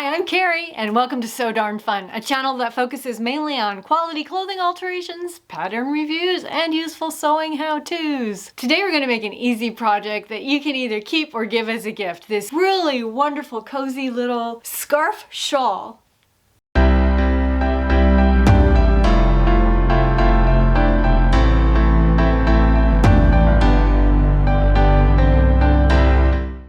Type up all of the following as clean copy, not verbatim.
Hi, I'm Carrie, and welcome to So Darn Fun, a channel that focuses mainly on quality clothing alterations, pattern reviews, and useful sewing how-tos. Today we're going to make an easy project that you can either keep or give as a gift. This really wonderful, cozy little scarf shawl.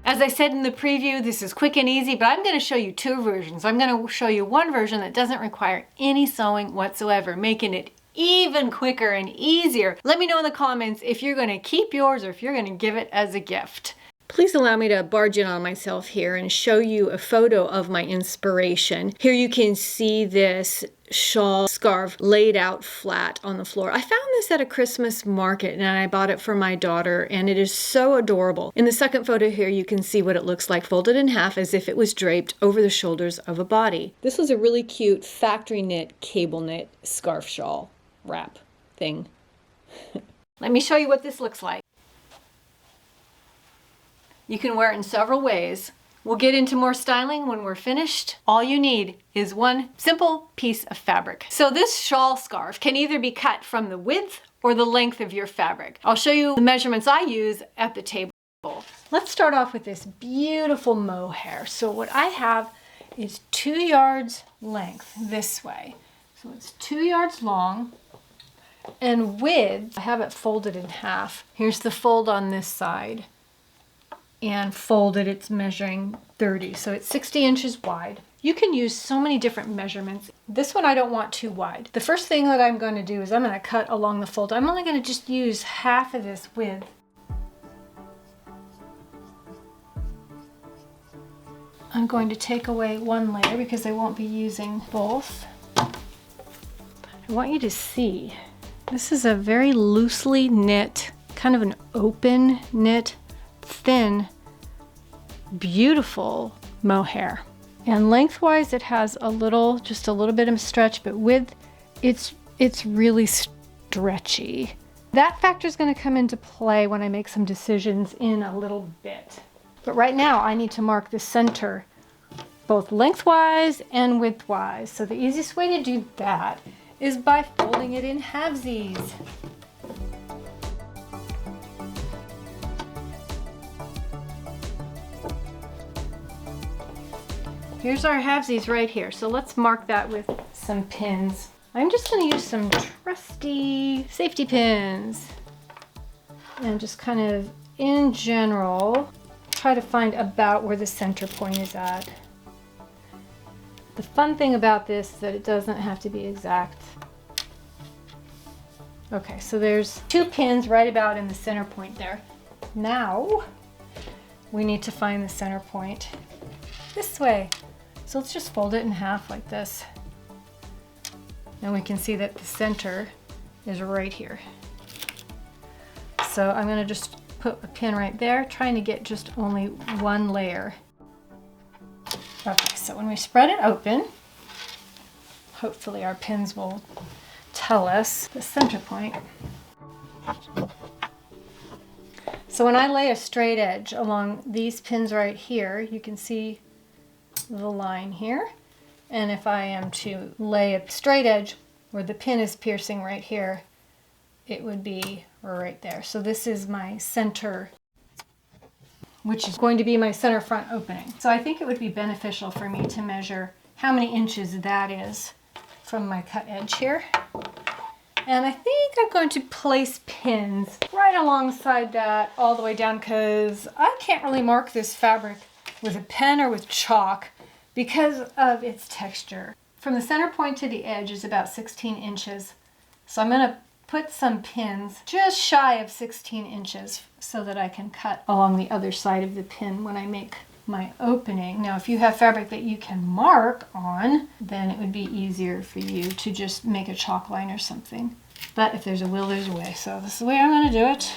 As I said in the preview, this is quick and easy, but I'm going to show you two versions. I'm going to show you one version that doesn't require any sewing whatsoever, making it even quicker and easier. Let me know in the comments if you're going to keep yours or if you're going to give it as a gift. Please allow me to barge in on myself here and show you a photo of my inspiration. Here you can see this shawl scarf laid out flat on the floor. I found this at a Christmas market and I bought it for my daughter, and it is so adorable. In the second photo here you can see what it looks like folded in half as if it was draped over the shoulders of a body. This was a really cute factory knit cable knit scarf shawl wrap thing. Let me show you what this looks like. You can wear it in several ways. We'll get into more styling when we're finished. All you need is one simple piece of fabric. So this shawl scarf can either be cut from the width or the length of your fabric. I'll show you the measurements I use at the table. Let's start off with this beautiful mohair. So what I have is 2 yards length this way. So it's 2 yards long, and width, I have it folded in half. Here's the fold on this side. And folded, it's measuring 30, so it's 60 inches wide. You can use so many different measurements. This one I don't want too wide. The first thing that I'm going to do is I'm going to cut along the fold. I'm only going to just use half of this width. I'm going to take away one layer because I won't be using both. I want you to see, this is a very loosely knit, kind of an open knit, thin, beautiful mohair. And lengthwise it has just a little bit of a stretch, but width, it's really stretchy. That factor is going to come into play when I make some decisions in a little bit. But right now I need to mark the center, both lengthwise and widthwise. So the easiest way to do that is by folding it in halvesies. Here's our halvesies right here. So let's mark that with some pins. I'm just going to use some trusty safety pins and just kind of in general try to find about where the center point is at. The fun thing about this is that it doesn't have to be exact. Okay, so there's 2 pins right about in the center point there. Now we need to find the center point this way. So let's just fold it in half like this. And we can see that the center is right here. So I'm going to just put a pin right there, trying to get just only one layer. Okay, so when we spread it open, hopefully our pins will tell us the center point. So when I lay a straight edge along these pins right here, you can see the line here, and if I am to lay a straight edge where the pin is piercing right here, it would be right there. So this is my center, which is going to be my center front opening. So I think it would be beneficial for me to measure how many inches that is from my cut edge here. And I think I'm going to place pins right alongside that all the way down, because I can't really mark this fabric with a pen or with chalk because of its texture. From the center point to the edge is about 16 inches. So I'm going to put some pins just shy of 16 inches so that I can cut along the other side of the pin when I make my opening. Now, if you have fabric that you can mark on, then it would be easier for you to just make a chalk line or something. But if there's a will, there's a way. So this is the way I'm going to do it.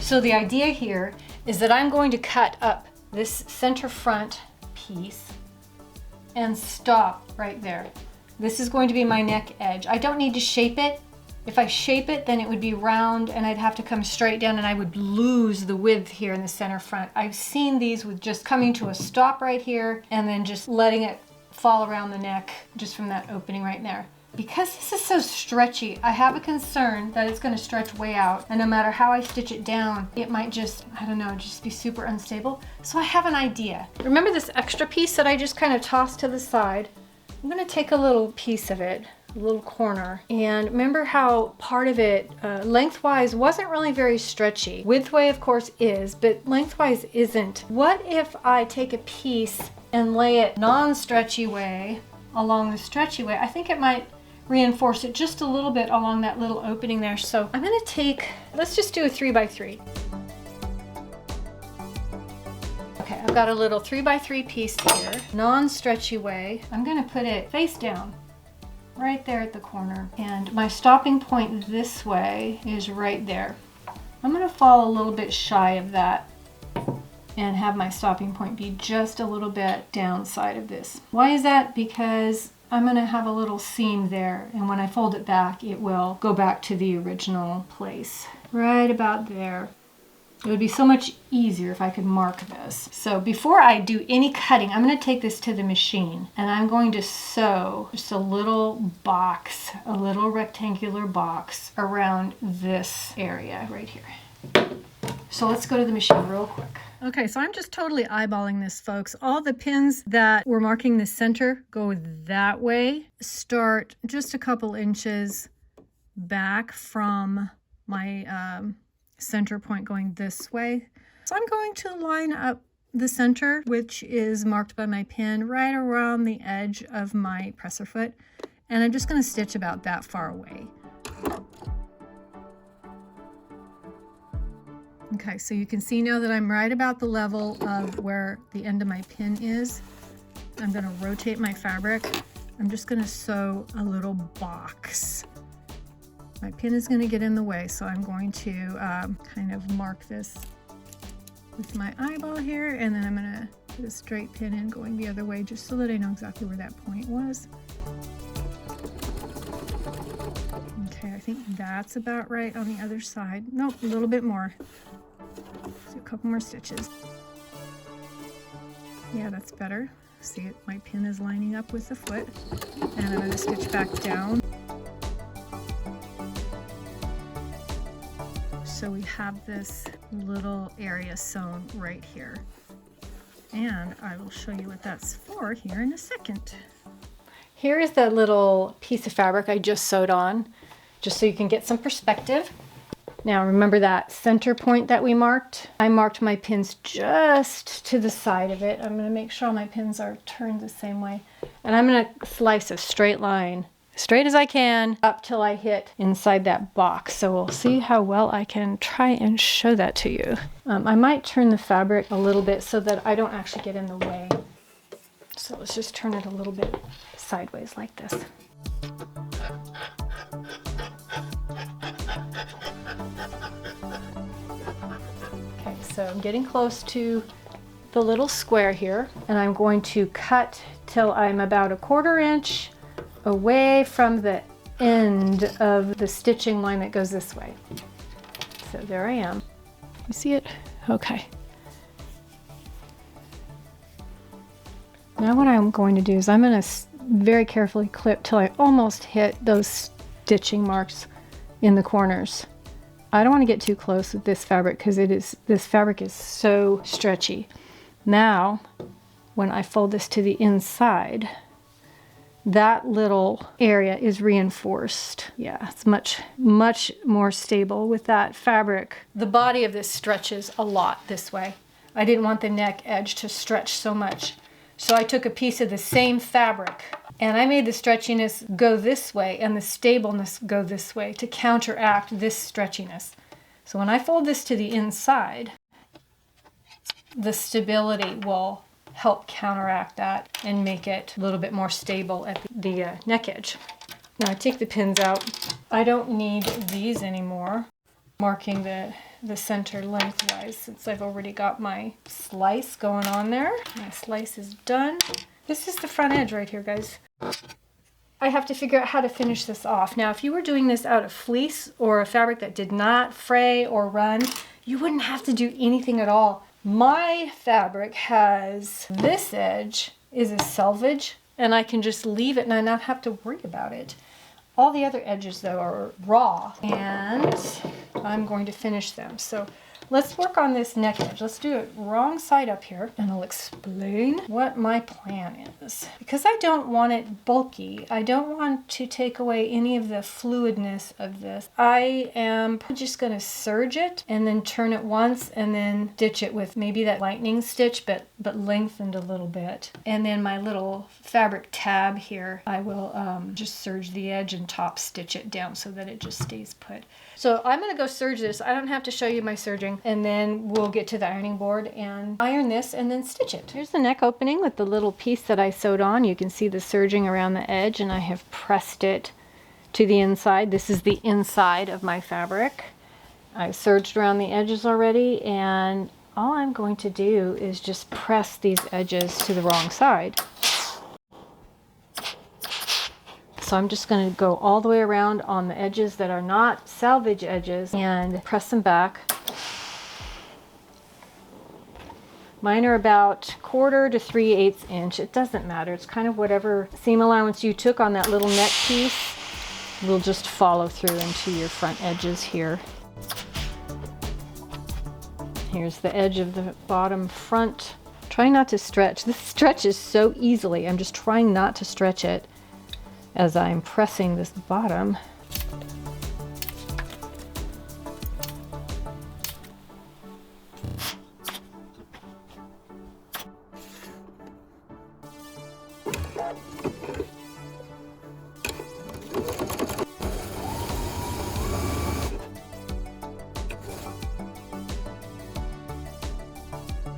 So the idea here is that I'm going to cut up this center front piece and stop right there. This is going to be my neck edge. I don't need to shape it. If I shape it, then it would be round and I'd have to come straight down and I would lose the width here in the center front. I've seen these with just coming to a stop right here and then just letting it fall around the neck just from that opening right there. Because this is so stretchy, I have a concern that it's going to stretch way out, and no matter how I stitch it down, it might just, I don't know, just be super unstable. So I have an idea. Remember this extra piece that I just kind of tossed to the side? I'm going to take a little piece of it, a little corner, and remember how part of it lengthwise wasn't really very stretchy. Widthwise of course is, but lengthwise isn't. What if I take a piece and lay it non-stretchy way along the stretchy way? I think it might reinforce it just a little bit along that little opening there. So I'm going to take, let's just do a 3x3. Okay, I've got a little 3x3 piece here, non-stretchy way. I'm going to put it face down right there at the corner, and my stopping point this way is right there. I'm going to fall a little bit shy of that and have my stopping point be just a little bit downside of this. Why is that? Because I'm going to have a little seam there, and when I fold it back, it will go back to the original place. Right about there. It would be so much easier if I could mark this. So before I do any cutting, I'm going to take this to the machine, and I'm going to sew just a little box, a little rectangular box around this area right here. So let's go to the machine real quick. Okay, so I'm just totally eyeballing this, folks. All the pins that were marking the center go that way. Start just a couple inches back from my center point going this way. So I'm going to line up the center, which is marked by my pin, right around the edge of my presser foot. And I'm just going to stitch about that far away. Okay, so you can see now that I'm right about the level of where the end of my pin is. I'm going to rotate my fabric. I'm just going to sew a little box. My pin is going to get in the way, so I'm going to kind of mark this with my eyeball here, and then I'm going to put a straight pin in going the other way just so that I know exactly where that point was. Okay, I think that's about right on the other side. Nope, a little bit more. So a couple more stitches. Yeah, that's better. See it, my pin is lining up with the foot, and I'm going to stitch back down. So we have this little area sewn right here, and I will show you what that's for here in a second. Here is that little piece of fabric I just sewed on, just so you can get some perspective. Now remember that center point that we marked? I marked my pins just to the side of it. I'm going to make sure all my pins are turned the same way. And I'm going to slice a straight line, straight as I can, up till I hit inside that box. So we'll see how well I can try and show that to you. I might turn the fabric a little bit so that I don't actually get in the way. So let's just turn it a little bit sideways like this. Okay, so I'm getting close to the little square here, and I'm going to cut till I'm about 1/4 inch away from the end of the stitching line that goes this way. So there I am. You see it? Okay. Now what I'm going to do is I'm going to very carefully clip till I almost hit those stitching marks in the corners. I don't want to get too close with this fabric because this fabric is so stretchy. Now, when I fold this to the inside, that little area is reinforced. Yeah, it's much more stable with that fabric. The body of this stretches a lot this way. I didn't want the neck edge to stretch so much. So I took a piece of the same fabric and I made the stretchiness go this way and the stableness go this way to counteract this stretchiness. So when I fold this to the inside, the stability will help counteract that and make it a little bit more stable at the neck edge. Now I take the pins out. I don't need these anymore. Marking the center lengthwise since I've already got my slice going on there. My slice is done. This is the front edge right here, guys. I have to figure out how to finish this off. Now, if you were doing this out of fleece or a fabric that did not fray or run, you wouldn't have to do anything at all. My fabric has this edge is a selvage, and I can just leave it and I not have to worry about it. All the other edges, though, are raw, and I'm going to finish them. So let's work on this neck edge. Let's do it wrong side up here, and I'll explain what my plan is. Because I don't want it bulky, I don't want to take away any of the fluidness of this. I am just going to serge it and then turn it once and then stitch it with maybe that lightning stitch, but lengthened a little bit. And then my little fabric tab here, I will just serge the edge and top stitch it down so that it just stays put. So I'm going to go serge this. I don't have to show you my serging, and then we'll get to the ironing board and iron this and then stitch it. Here's the neck opening with the little piece that I sewed on. You can see the serging around the edge, and I have pressed it to the inside. This is the inside of my fabric. I serged around the edges already, and all I'm going to do is just press these edges to the wrong side. So I'm just going to go all the way around on the edges that are not salvage edges and press them back. Mine are about 1/4 to 3/8 inch. It doesn't matter. It's kind of whatever seam allowance you took on that little neck piece will just follow through into your front edges here. Here's the edge of the bottom front. Try not to stretch. This stretches so easily. I'm just trying not to stretch it as I'm pressing this bottom.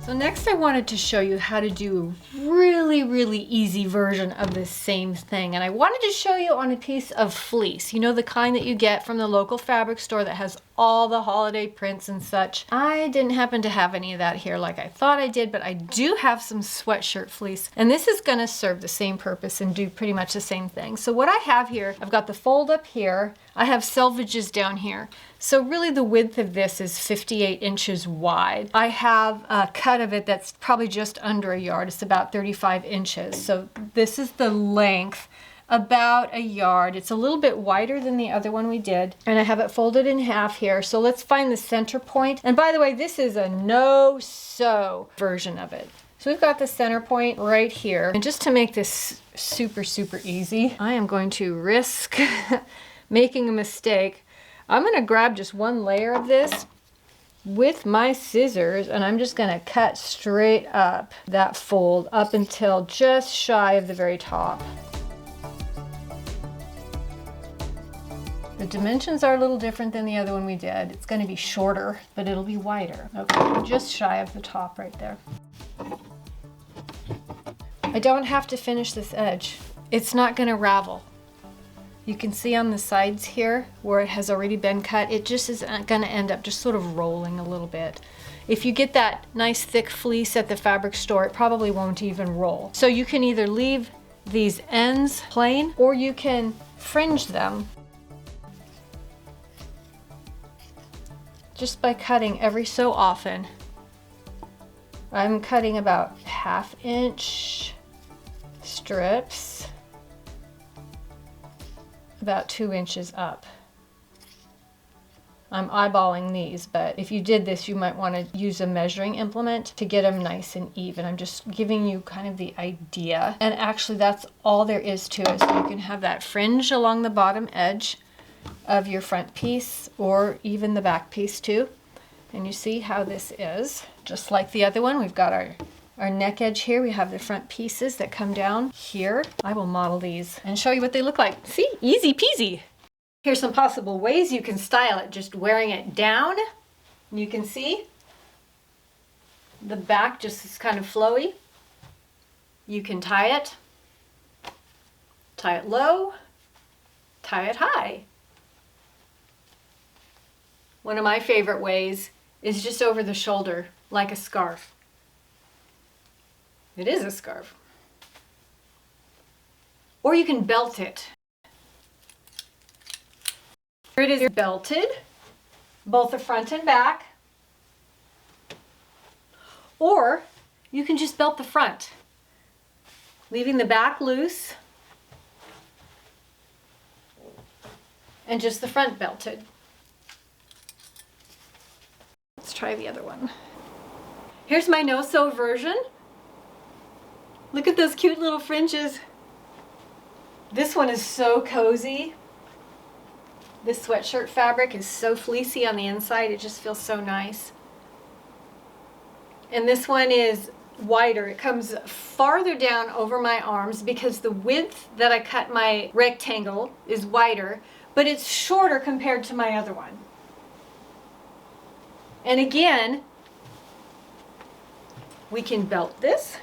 So next I wanted to show you how to do a really easy version of this same thing. And I wanted to show you on a piece of fleece. You know, the kind that you get from the local fabric store that has all the holiday prints and such. I didn't happen to have any of that here like I thought I did, but I do have some sweatshirt fleece. And this is gonna serve the same purpose and do pretty much the same thing. So what I have here, I've got the fold up here. I have selvages down here. So really the width of this is 58 inches wide. I have a cut of it that's probably just under a yard. It's about 35 inches. So this is the length, about a yard. It's a little bit wider than the other one we did. And I have it folded in half here. So let's find the center point. And by the way, this is a no-sew version of it. So we've got the center point right here. And just to make this super easy, I am going to risk making a mistake. I'm going to grab just one layer of this with my scissors, and I'm just going to cut straight up that fold up until just shy of the very top. The dimensions are a little different than the other one we did. It's going to be shorter, but it'll be wider. Okay, just shy of the top right there. I don't have to finish this edge. It's not going to ravel. You can see on the sides here where it has already been cut, it just is going to end up just sort of rolling a little bit. If you get that nice thick fleece at the fabric store, it probably won't even roll. So you can either leave these ends plain or you can fringe them just by cutting every so often. I'm cutting about 1/2 inch strips, about 2 inches up. I'm eyeballing these, but if you did this, you might want to use a measuring implement to get them nice and even. I'm just giving you kind of the idea. And actually that's all there is to it. So you can have that fringe along the bottom edge of your front piece or even the back piece too. And you see how this is. Just like the other one, we've got our neck edge here. We have the front pieces that come down here. I will model these and show you what they look like. See, easy peasy. Here's some possible ways you can style it. Just wearing it down. You can see the back just is kind of flowy. You can tie it low, tie it high. One of my favorite ways is just over the shoulder, like a scarf. It is a scarf. or you can belt it. Here it is belted, both the front and back. Or you can just belt the front, leaving the back loose and just the front belted. Let's try the other one. Here's my no-sew version. Look at those cute little fringes. This one is so cozy. This sweatshirt fabric is so fleecy on the inside, it just feels so nice. And this one is wider. It comes farther down over my arms because the width that I cut my rectangle is wider, but it's shorter compared to my other one. And again, we can belt this.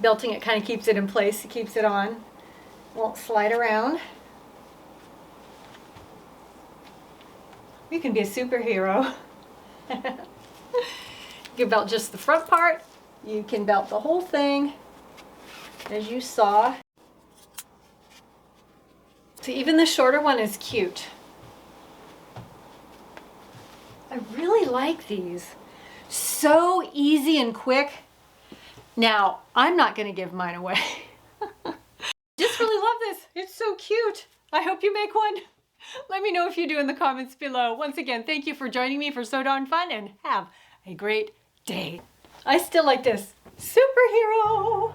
Belting it kind of keeps it in place, it keeps it on, won't slide around. You can be a superhero. You can belt just the front part, you can belt the whole thing, as you saw. So even the shorter one is cute. I really like these. So easy and quick. Now, I'm not going to give mine away. Just really love this. It's so cute. I hope you make one. Let me know if you do in the comments below. Once again, thank you for joining me for So Darn Fun, and have a great day. I still like this. Superhero!